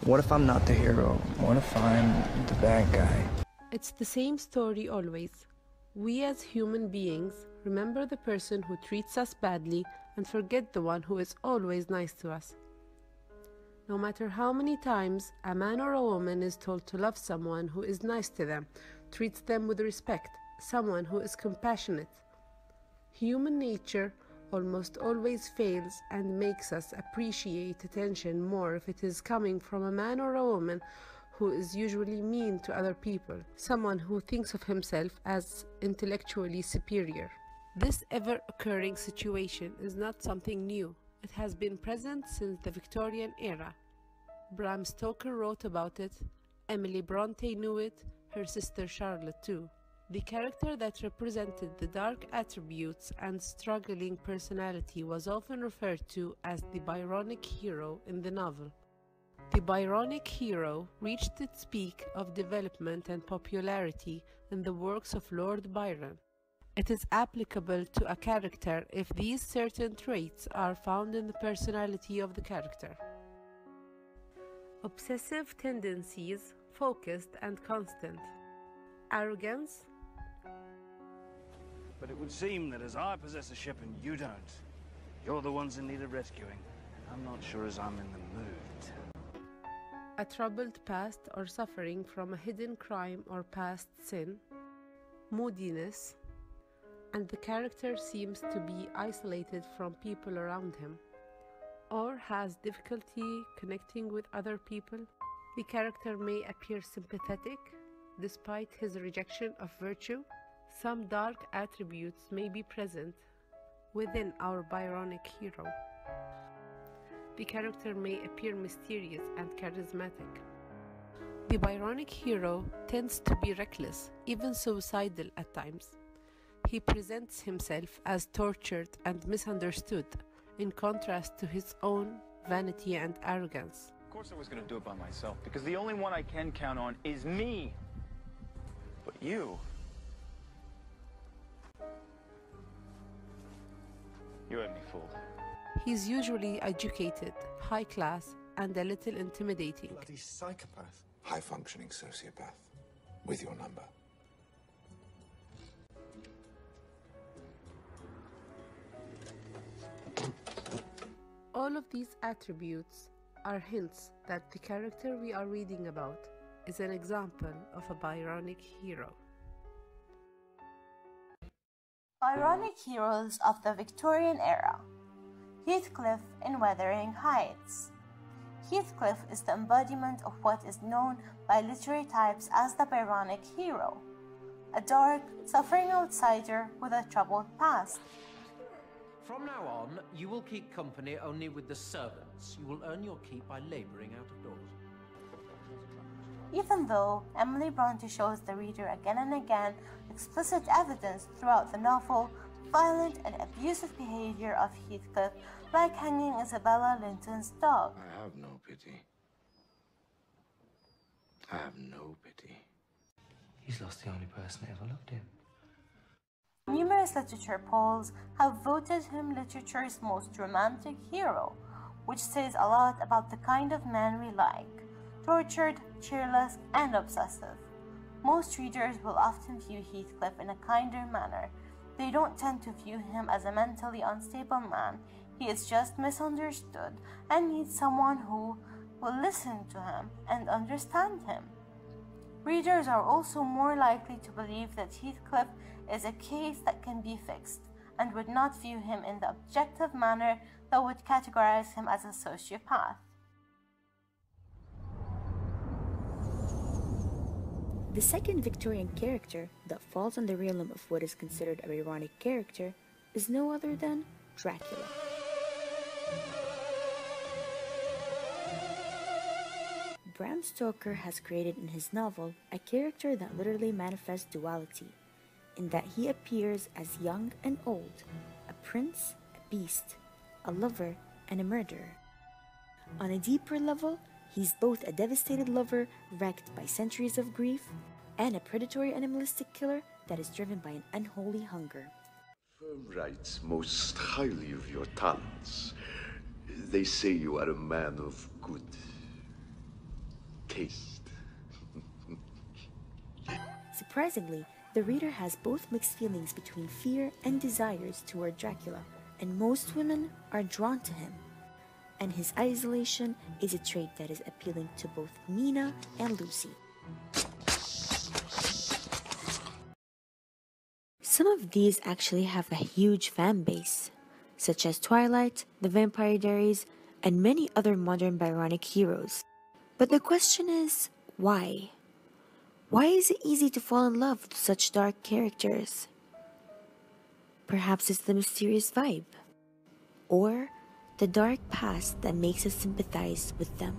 What if I'm not the hero? What if I'm the bad guy? It's the same story always. We as human beings remember the person who treats us badly and forget the one who is always nice to us. No matter how many times a man or a woman is told to love someone who is nice to them, treats them with respect, someone who is compassionate, human nature almost always fails and makes us appreciate attention more if it is coming from a man or a woman who is usually mean to other people, someone who thinks of himself as intellectually superior. This ever-occurring situation is not something new. It has been present since the Victorian era. Bram Stoker wrote about it, Emily Bronte knew it, her sister Charlotte too. The character that represented the dark attributes and struggling personality was often referred to as the Byronic hero in the novel. The Byronic hero reached its peak of development and popularity in the works of Lord Byron. It is applicable to a character if these certain traits are found in the personality of the character. Obsessive tendencies, focused and constant. Arrogance. But it would seem that as I possess a ship and you don't, you're the ones in need of rescuing. I'm not sure as I'm in the mood. A troubled past or suffering from a hidden crime or past sin. Moodiness. And the character seems to be isolated from people around him, or has difficulty connecting with other people. The character may appear sympathetic, despite his rejection of virtue. Some dark attributes may be present within our Byronic hero. The character may appear mysterious and charismatic. The Byronic hero tends to be reckless, even suicidal at times. He presents himself as tortured and misunderstood, in contrast to his own vanity and arrogance. Of course I was going to do it by myself, because the only one I can count on is me. But you had me fooled. He's usually educated, high class, and a little intimidating. Bloody psychopath. High-functioning sociopath. With your number. All of these attributes are hints that the character we are reading about is an example of a Byronic hero. Byronic heroes of the Victorian era. Heathcliff in Wuthering Heights. Heathcliff is the embodiment of what is known by literary types as the Byronic hero, a dark, suffering outsider with a troubled past. From now on, you will keep company only with the servants. You will earn your keep by labouring out of doors. Even though Emily Bronte shows the reader again and again explicit evidence throughout the novel, violent and abusive behavior of Heathcliff, like hanging Isabella Linton's dog. I have no pity. I have no pity. He's lost the only person that ever loved him. Numerous literature polls have voted him literature's most romantic hero, which says a lot about the kind of man we like: tortured, cheerless, and obsessive. Most readers will often view Heathcliff in a kinder manner. They don't tend to view him as a mentally unstable man. He is just misunderstood and needs someone who will listen to him and understand him. Readers are also more likely to believe that Heathcliff is a case that can be fixed, and would not view him in the objective manner that would categorize him as a sociopath. The second Victorian character that falls on the realm of what is considered a Byronic character is no other than Dracula. Bram Stoker has created in his novel a character that literally manifests duality, in that he appears as young and old, a prince, a beast, a lover, and a murderer. On a deeper level, he's both a devastated lover wrecked by centuries of grief and a predatory animalistic killer that is driven by an unholy hunger. Firm writes most highly of your talents. They say you are a man of good taste. Surprisingly, the reader has both mixed feelings between fear and desires toward Dracula, and most women are drawn to him. And his isolation is a trait that is appealing to both Nina and Lucy. Some of these actually have a huge fan base, such as Twilight, The Vampire Diaries, and many other modern Byronic heroes. But the question is, why? Why is it easy to fall in love with such dark characters? Perhaps it's the mysterious vibe, or the dark past that makes us sympathize with them.